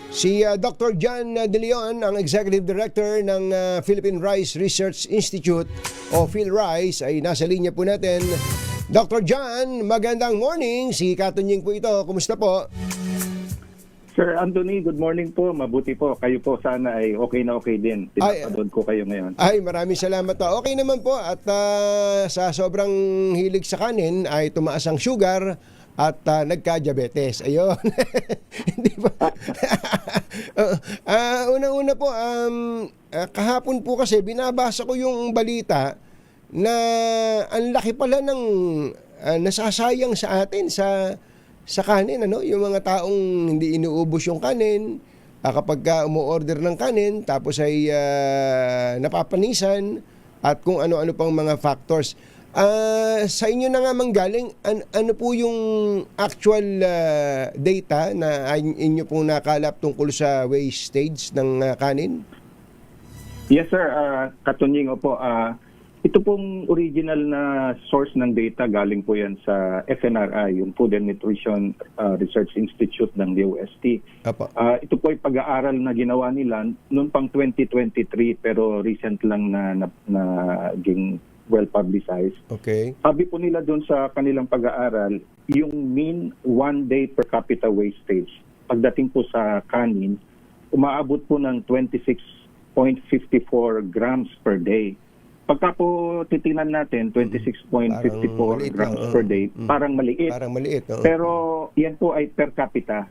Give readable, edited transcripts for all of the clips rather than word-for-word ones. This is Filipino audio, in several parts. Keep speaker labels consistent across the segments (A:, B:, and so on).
A: Si Dr. John De Leon, ang Executive Director ng Philippine Rice Research Institute o PhilRice ay nasa linya po natin. Dr. John, magandang morning. Si Katunying po ito. Kumusta po?
B: Sir Anthony, good morning po. Mabuti po. Kayo po sana ay okay na okay din. Pinapanood ko kayo ngayon.
A: Ay, maraming salamat po. Okay naman po at sa sobrang hilig sa kanin ay tumaas ang sugar at nagka-diabetes. Ayun. Hindi ba? Unang-una po, kahapon po kasi binabasa ko yung balita na ang laki pala ng nasasayang sa atin sa kanin, ano? Yung mga taong hindi inuubos yung kanin, kapag umu-order ng kanin, tapos ay napapanisan at kung ano-ano pang mga factors. Sa inyo na nga manggaling, ano po yung actual data na inyo pong nakalap tungkol sa wastage ng kanin?
B: Yes sir, Katunying po. Ito pong original na source ng data galing po yan sa FNRI, yung Food and Nutrition Research Institute ng DOST. Ito po ay pag-aaral na ginawa nila noong pang 2023 pero recent lang na naging well-publicized.
A: Okay.
B: Sabi po nila doon sa kanilang pag-aaral, yung mean 1 day per capita wastage, pagdating po sa kanin, umaabot po ng 26.54 grams per day. Pagka po titingnan natin, 26.54 grams per day, parang maliit.
A: Parang maliit.
B: Pero yan po ay per capita.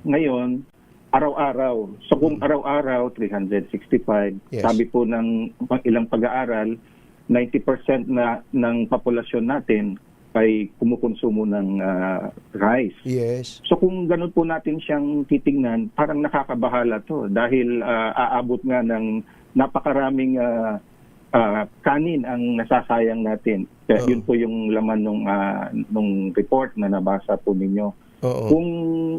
B: Ngayon, araw-araw. So kung araw-araw, 365,
A: Yes.
B: sabi po ng ilang pag-aaral, 90% na ng populasyon natin ay kumukonsumo ng rice.
A: Yes.
B: So kung ganun po natin siyang titingnan, parang nakakabahala to dahil aabot nga ng napakaraming kanin ang nasasayang natin. Kaya yun po yung laman nung report na nabasa po ninyo. Kung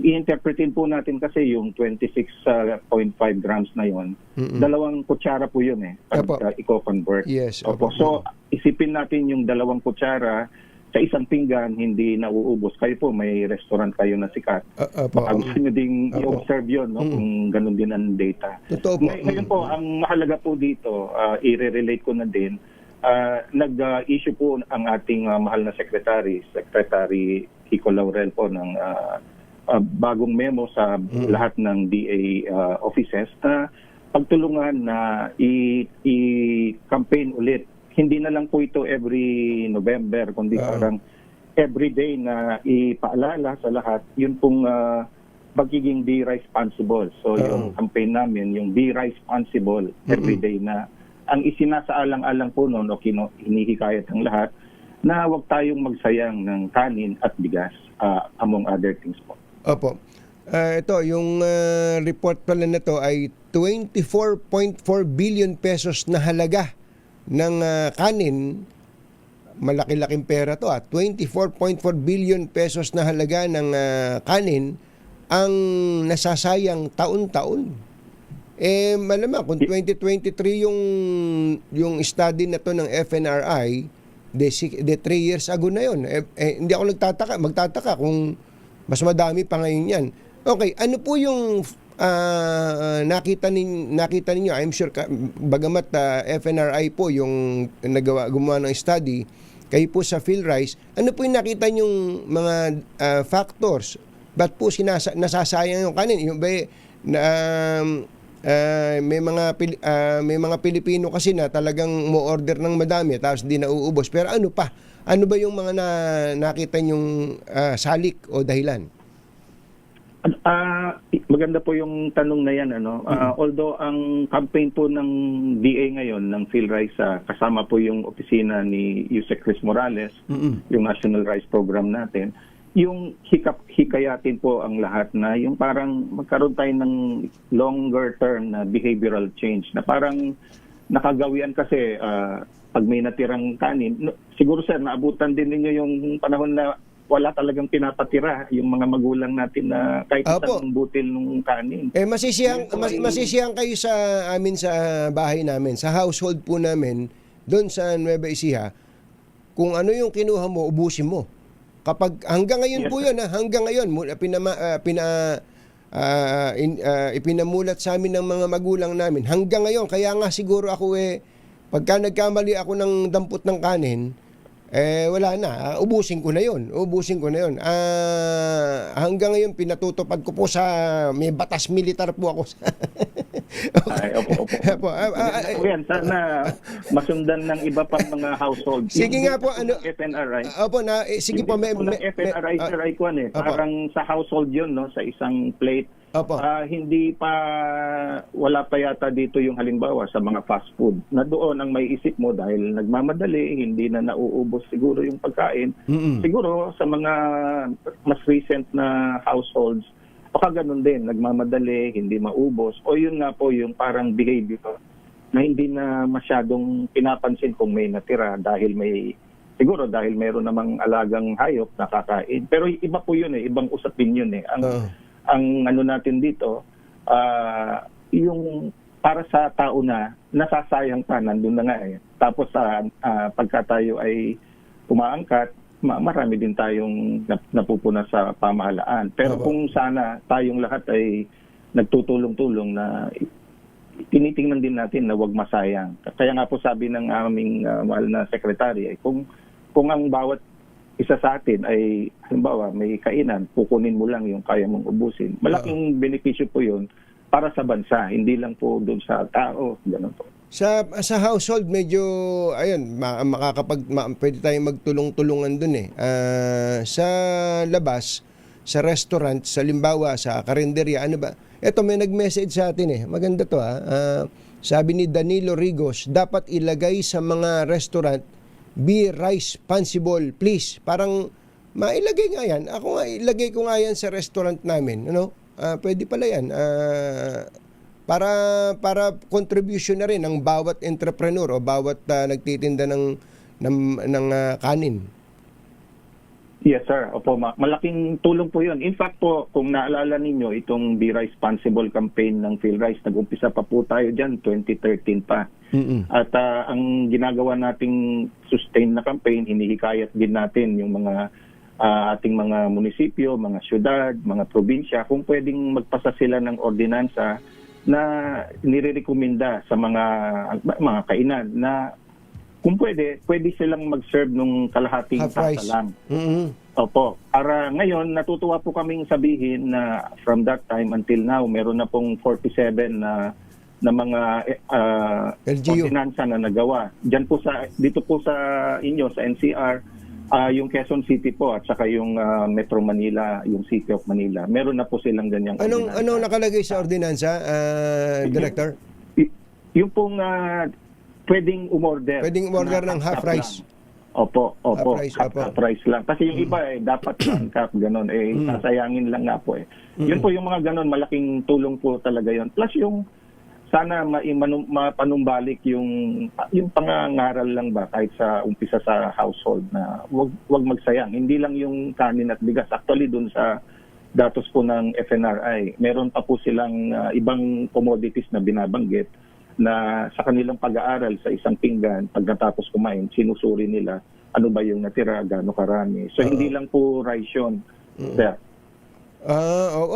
B: i-interpretin po natin kasi yung 26.5 grams na yon, dalawang kutsara po yun pag i-convert.
A: Yes.
B: So isipin natin yung dalawang kutsara sa isang pinggan, hindi nauubos. Kayo po, may restaurant kayo na sikat. Baka gusto nyo ding i-observe yun, no? Kung ganun din ang data.
A: Totoo po.
B: Ngayon po, ang mahalaga po dito, i-relate ko na din, nag-issue po ang ating mahal na Secretary Kiko Laurel po ng bagong memo sa lahat ng DA offices na pagtulungan na i-campaign ulit. Hindi na lang po ito every November, kundi parang every day na ipaalala sa lahat, yun pong pagiging Be Responsible. So yung campaign namin, yung Be Responsible every day na ang isinasaalang-alang po noon o hinihikayat ng lahat na huwag tayong magsayang ng kanin at bigas, among other things po.
A: Opo. Ito, yung report pala na to ay 24.4 billion pesos na halaga ng kanin. Malaki-laking pera to. 24.4 billion pesos na halaga ng kanin ang nasasayang taon-taon. Malamang kung 2023 yung study na to ng FNRI, de 3 years ago na yun. Hindi ako magtataka kung mas madami pa ngayon yan. Okay, ano po yung nakita ninyo? I'm sure bagamat FNRI po yung gumawa ng study, kayo po sa PhilRice, ano po yung nakita nyong mga factors? Ba't po nasasayang yung kanin? Yung may mga Pilipino kasi na talagang mo-order ng madami tapos hindi nauubos. Pero ano pa? Ano ba yung mga nakita nyong salik o dahilan?
B: Maganda po yung tanong na yan. Although ang campaign po ng DA ngayon, ng PhilRice, kasama po yung opisina ni Yusek Chris Morales, yung National Rice Program natin, yung hikayatin po ang lahat na yung parang magkaroon tayo ng longer term na behavioral change na parang nakagawian kasi pag may natirang kanin. Siguro sir, naabutan din ninyo yung panahon na wala talagang pinapatira yung mga magulang natin na kahit isang butil ng kanin.
A: Masisiyang kayo sa amin sa bahay namin, sa household po namin, doon sa Nueva Ecija, kung ano yung kinuha mo, ubusin mo. Kapag hanggang ngayon po 'yun, hanggang ngayon ipinamulat sa amin ng mga magulang namin. Hanggang ngayon, kaya nga siguro ako pagka nagkamali ako ng dampot ng kanin, wala na. Ubusin ko na yun. Hanggang ngayon, pinatutupad ko po sa may batas militar po ako.
B: Ay, opo. Yan, sana masundan ng iba pang mga household.
A: Sige nga po, ano,
B: FNRI.
A: Opo, sige po.
B: FNRI, Sir Icon parang sa household yun, no, sa isang plate.
A: Opo.
B: Hindi pa, wala pa yata dito yung halimbawa sa mga fast food na doon ang may isip mo dahil nagmamadali, hindi na nauubos siguro yung pagkain. Siguro sa mga mas recent na households, baka ganun din, nagmamadali, hindi maubos. O yun nga po yung parang behavior na hindi na masyadong pinapansin kung may natira dahil siguro dahil meron namang alagang hayop na kakain. Pero iba po yun ibang usapin yun Ang ano natin dito, yung para sa tao na nasasayang pa, nandun na nga Tapos pagka tayo ay umaangkat, marami din tayong napupuna sa pamahalaan. Pero kung sana tayong lahat ay nagtutulong-tulong na tinitingnan din natin na wag masayang. Kaya nga po sabi ng aming mahal na sekretary, kung ang bawat isa sa atin ay halimbawa may kainan, kukunin mo lang yung kaya mong ubusin. Malaking benepisyo po yun para sa bansa, hindi lang po doon sa tao. Ganun po.
A: Sa household, medyo, ayun, pwede tayong magtulong-tulungan dun sa labas, sa restaurant, sa limbawa, sa karinderya, ano ba? Eto, may nag-message sa atin Maganda to sabi ni Danilo Rigos, dapat ilagay sa mga restaurant, be responsible, please. Parang, mailagay nga yan. Ako nga, ilagay ko nga yan sa restaurant namin. Pwede pala yan. Para contribution na rin ng bawat entrepreneur o bawat nagtitinda ng kanin.
B: Yes, sir. Opo, malaking tulong po yun. In fact po, kung naalala ninyo, itong Be Responsible campaign ng PhilRice, nag-umpisa pa po tayo dyan, 2013 pa. At ang ginagawa nating sustain na campaign, hinihikayat din natin yung mga ating mga munisipyo, mga syudad, mga probinsya, kung pwedeng magpasa sila ng ordinansa na nirerekomenda sa mga kainan na kung pwede silang mag-serve nung kalahating tasa lang. Opo. Para ngayon, natutuwa po kaming sabihin na from that time until now, meron na pong 47 na mga ordinansa na nagawa. Dito po sa inyo, sa NCR, yung Quezon City po at saka yung Metro Manila, yung City of Manila. Meron na po silang ganyang ordinansa.
A: Anong nakalagay sa ordinansa, Director?
B: Yung pong pwedeng umorder.
A: Pwedeng umorder ng half rice.
B: Opo.
A: Half
B: price lang. Kasi yung iba dapat one cup, gano'n. Sasayangin lang nga po Yun po yung mga gano'n, malaking tulong po talaga yon. Plus yung sana mapanumbalik yung pangangaral lang ba kahit sa umpisa sa household na wag magsayang. Hindi lang yung kanin at bigas. Actually dun sa datos po ng FNRI, meron pa po silang ibang commodities na binabanggit na sa kanilang pag-aaral sa isang pinggan, pag natapos kumain, sinusuri nila ano ba yung natira, gaano karami. So hindi lang po rice yun.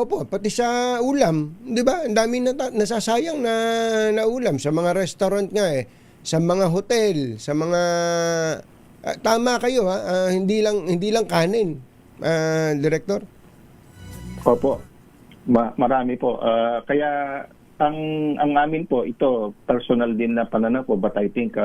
A: Opo, pati sa ulam, 'di ba? Ang dami nasasayang na ulam sa mga restaurant nga sa mga hotel, sa mga tama kayo hindi lang kanin, Director.
B: Opo. Marami po. Kaya ang amin po, ito personal din na pananaw ko, but I think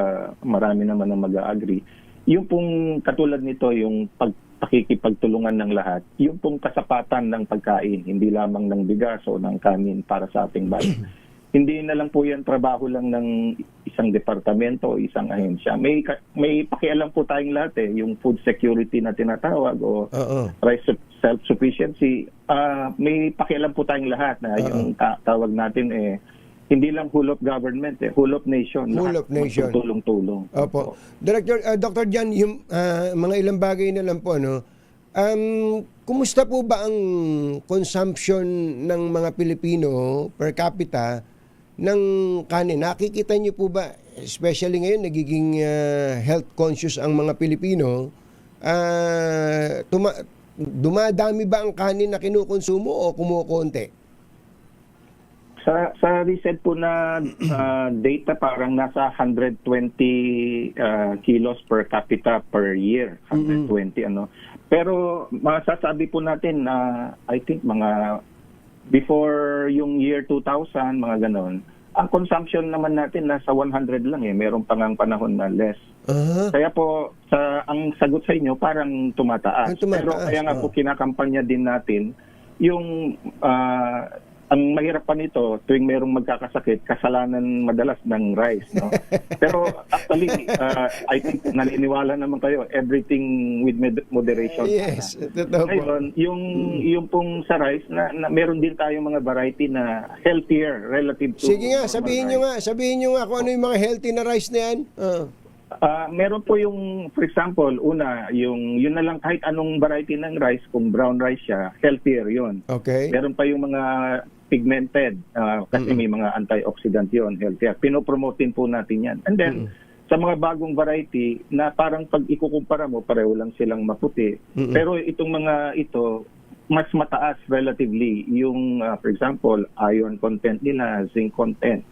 B: marami naman ang mag-agree. Yung pong katulad nito, yung pakikipagtulungan ng lahat, yung pong kasapatan ng pagkain, hindi lamang ng bigas o ng kanin para sa ating bayan. Hindi na lang po yan trabaho lang ng isang departamento o isang ahensya. May pakialam po tayong lahat yung food security na tinatawag o rice self-sufficiency. May pakialam po tayong lahat na yung tawag natin hindi lang whole of government, whole of nation.
A: Whole of nation.
B: Tulong-tulong.
A: Opo. Director, Dr. Jan, yung mga ilang bagay na lang po, kumusta po ba ang consumption ng mga Pilipino per capita ng kanin? Nakikita niyo po ba, especially ngayon, nagiging health conscious ang mga Pilipino, dumadami ba ang kanin na kinukonsumo o kumukonti?
B: Sa recent po na data, parang nasa 120 kilos per capita per year. 120 ano. Pero masasabi po natin na I think mga before yung year 2000, mga ganon, ang consumption naman natin nasa 100 lang eh. Meron pa ngang panahon na less. Kaya po, ang sagot sa inyo parang tumataas. Pero kaya nga po kinakampanya din natin yung ang mahirap pa nito, tuwing merong magkakasakit, kasalanan madalas ng rice, no? Pero actually, I think naniniwala naman kayo, everything with moderation.
A: Yes, totoo po.
B: Ngayon, yung pong sa rice, na meron din tayong mga variety na healthier relative to
A: Sige nga,
B: normal
A: sabihin nyo nga kung ano yung mga healthy na rice na yan.
B: Meron po yung, for example, una, yun na lang kahit anong variety ng rice, kung brown rice siya, healthier yun.
A: Okay.
B: Meron pa yung mga pigmented, kasi may mga antioxidant yun, healthier. Pinopromote din po natin yan. And then, sa mga bagong variety, na parang pag ikukumpara mo, pareho lang silang maputi. Pero itong mga ito, mas mataas relatively yung, for example, iron content nila, zinc content.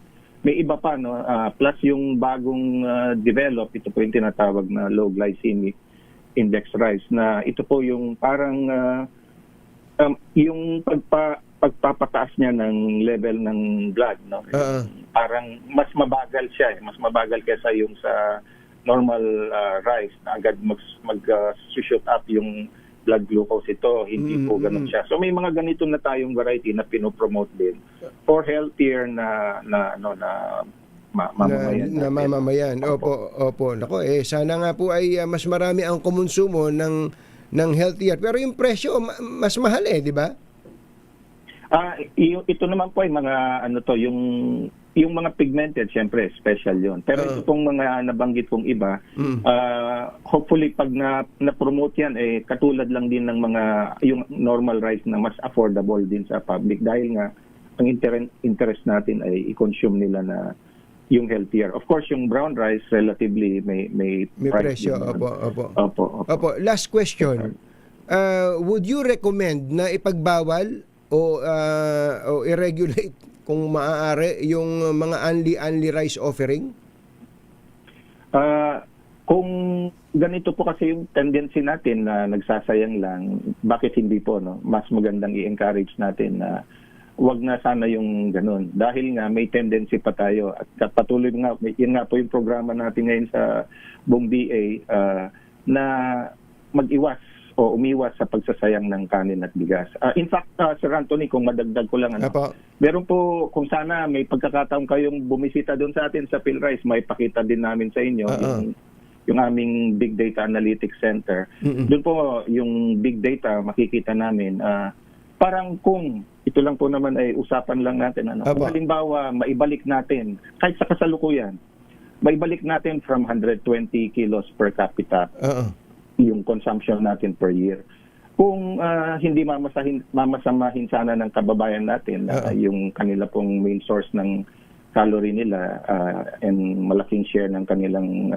B: May iba pa, no? Plus yung bagong develop, ito po yung tinatawag na low glycemic index rice, na ito po yung parang yung pagpapataas niya ng level ng blood, no? Parang mas mabagal siya, mas mabagal kaysa yung sa normal rice na agad mag-shoot up yung blood glucose. Ito hindi po ganun siya. So may mga ganito na tayong variety na pinopromote din for healthier na mamamayan.
A: Na mamamayan. Opo. Nako, sana nga po ay mas marami ang kumonsumo ng healthier. Pero yung presyo mas mahal di ba?
B: Ito naman po ay mga yung mga pigmented, syempre special yon. Pero ito pong mga nabanggit kong iba, hopefully pag na-promote yan, katulad lang din ng mga yung normal rice na mas affordable din sa public, dahil nga ang interest natin ay i-consume nila na yung healthier. Of course, yung brown rice relatively may price
A: presyo.
B: din.
A: Opo. Last question. Would you recommend na ipagbawal o i-regulate kung maaari yung mga only rice offering?
B: Kung ganito po kasi yung tendency natin na nagsasayang lang, bakit hindi po, no? Mas magandang i-encourage natin na wag na sana yung ganun. Dahil nga may tendency pa tayo at patuloy nga, yun nga po yung programa natin ngayon sa buong BA na mag-iwas o umiwas sa pagsasayang ng kanin at bigas. In fact, Sir Anthony, kung madagdag ko lang, meron po, kung sana may pagkakataon kayong bumisita doon sa atin sa PhilRice, may pakita din namin sa inyo yung aming Big Data Analytics Center. Doon po yung big data, makikita namin. Parang kung ito lang po naman ay usapan lang natin. Kung halimbawa, maibalik natin, kahit sa kasalukuyan, maibalik natin from 120 kilos per capita yung consumption natin per year. Kung hindi mamasamahin sana ng kababayan natin yung kanila pong main source ng calorie nila and malaking share ng kanilang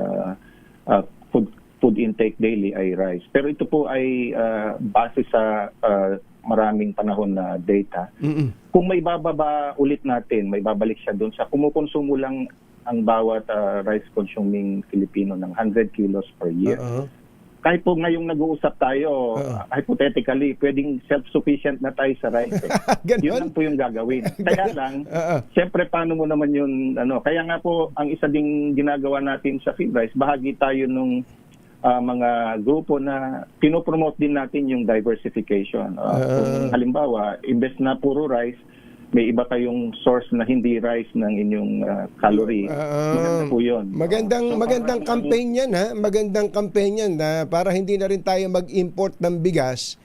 B: food intake daily ay rice. Pero ito po ay base sa maraming panahon na data. Kung may bababa ulit natin, may babalik siya doon sa kumukonsumo lang ang bawat rice consuming Filipino ng 100 kilos per year. Kahit po ngayong nag-uusap tayo, hypothetically, pwedeng self-sufficient na tayo sa rice. Yun lang po yung gagawin. Kaya lang, siyempre, paano mo naman yun, kaya nga po, ang isa ding ginagawa natin sa PhilRice, bahagi tayo nung mga grupo na pinopromote din natin yung diversification. Kung halimbawa, imbes na puro rice, may iba kayong source na hindi rice ng inyong calorie. Maganda po yun.
A: Magandang campaign yan, ha? Magandang campaign yan na para hindi na rin tayo mag-import ng bigas,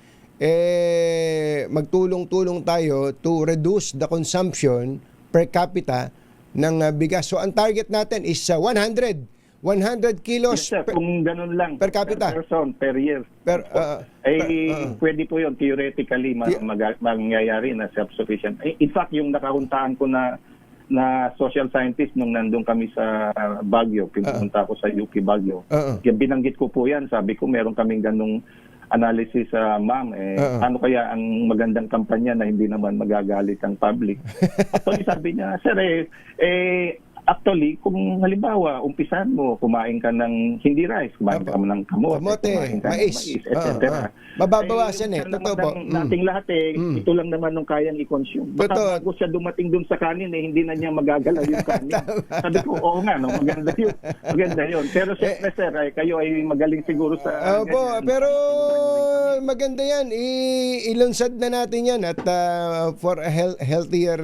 A: magtulong-tulong tayo to reduce the consumption per capita ng bigas. So ang target natin is 100 kilos
B: kung ganun lang
A: per capita,
B: per person, per year. Pwede po yun, theoretically mangyayari na self-sufficient. In fact, yung nakahuntaan ko na social scientist nung nandun kami sa Baguio, pinunta ko sa UP Baguio, binanggit ko po yan, sabi ko meron kaming ganung analysis, ma'am, ano kaya ang magandang kampanya na hindi naman magagalit ang public? Actually, sabi niya, sir, actually, kung halimbawa, umpisan mo, kumain ka ng hindi rice, kumain ka ng kamote, kumain ka
A: mais,
B: ng mais, etc.
A: Mababawasan Totoo po.
B: Nating lahat ito lang naman nung kayang i-consume. Baka
A: Totoo.
B: bago siya dumating dun sa kanin, hindi na niya magagalaw yung kanin. Sabi ko, oo nga, no, maganda yun. Maganda yun. Pero syempre, sir, kayo ay magaling siguro sa...
A: Opo, pero maganda yan. Ilunsad na natin yan at for a healthier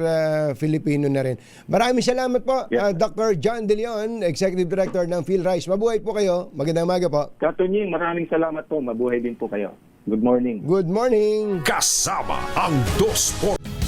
A: Filipino na rin. Maraming salamat po,
B: Yes.
A: Dr. John De Leon, Executive Director ng PhilRice. Mabuhay po kayo. Magandang umaga po.
B: Katunying, maraming salamat po. Mabuhay din po kayo. Good morning.
A: Good morning.
C: Kasama ang 2